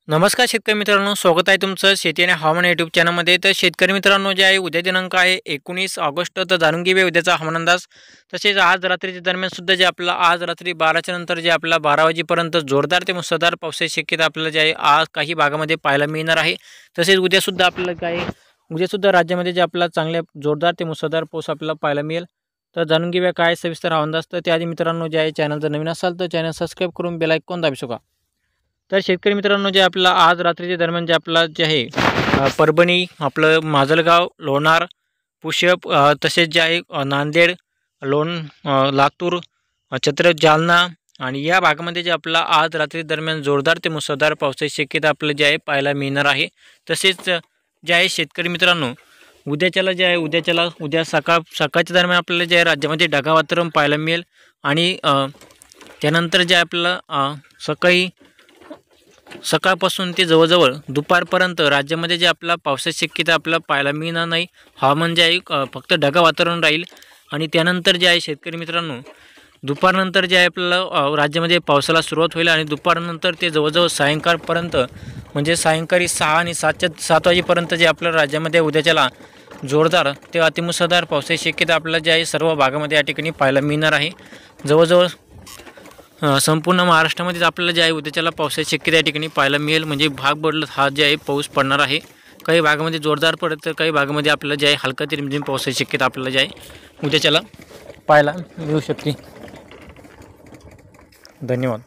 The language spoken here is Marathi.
नमस्कार शेतकरी मित्रांनो, स्वागत आहे तुमचं शेती आणि हवामान यूट्यूब चॅनलमध्ये। तर शेतकरी मित्रांनो, जे आहे उद्या दिनांक आहे 19 ऑगस्ट, तर जाणून घेऊया उद्याचा हवामान अंदाज। तसेच आज रात्रीच्या दरम्यान सुद्धा जे आपला आज रात्री 12च्या नंतर जे आपला 12 वाजेपर्यंत जोरदार ते मुसळधार पावसाची शक्यता आपल्याला जे आहे आज काही भागामध्ये पाहायला मिळणार आहे। तसेच उद्या सुद्धा आपल्याला काय उद्या सुद्धा राज्यामध्ये जे आपला चांगल्या जोरदार ते मुसळधार पाऊस आपल्याला पाहायला मिळेल। तर जाणून घेऊया काय सविस्तर हवामान अंदाज। तर त्याआधी मित्रांनो, जे आहे चॅनल जर नवीन असाल तर चॅनल सबस्क्राईब करून बेल आयकॉन दाबू शकता। तर शेतकरी मित्रांनो, जे आपला आज रात्रीच्या दरम्यान जे आपला जे आहे परभणी, आपलं माजलगाव, लोणार, पुशप, तसेच जे आहे नांदेड, लातूर, जालना आणि या भागामध्ये जे आपला आज रात्री दरम्यान जोरदार ते मुसळधार पावसाची शक्यता आपल्याला जे आहे पाहायला मिळणार आहे। तसेच जे आहे शेतकरी मित्रांनो, उद्या सकाळच्या दरम्यान आपल्याला जे आहे राज्यामध्ये ढगाळ वातावरण पाहायला मिळेल आणि त्यानंतर जे आपल्याला सकाळपासून ते जवळजवळ दुपारपर्यंत राज्यामध्ये जे आपला पावसाची शक्यता आपल्याला पाहायला मिळणार नाही। हवामान जे आहे फक्त ढगाळ वातावरण राहील आणि त्यानंतर जे आहे शेतकरी मित्रांनो, दुपारनंतर जे आहे आपल्याला राज्यामध्ये पावसाला सुरुवात होईल आणि दुपारनंतर ते जवळजवळ सायंकाळपर्यंत, म्हणजे सायंकाळी 6 आणि 7 वाजेपर्यंत जे आपल्या राज्यामध्ये उद्याच्याला जोरदार ते अतिमुसळधार पावसाची शक्यता आपल्याला जे आहे सर्व भागामध्ये या ठिकाणी पाहायला मिळणार आहे। जवळजवळ संपूर्ण महाराष्ट्रामध्ये आपल्याला जे आहे उद्याच्याला पावसाची शक्यता या ठिकाणी पाहायला मिळेल। म्हणजे भाग बदलत हा जे आहे पाऊस पडणार आहे। काही भागामध्ये जोरदार पडत तर काही भागामध्ये आपल्याला जे आहे हलका ते रिमझिम पावसाची शक्यता आपल्याला जे आहे उद्याच्याला पाहायला मिळू शकते। धन्यवाद।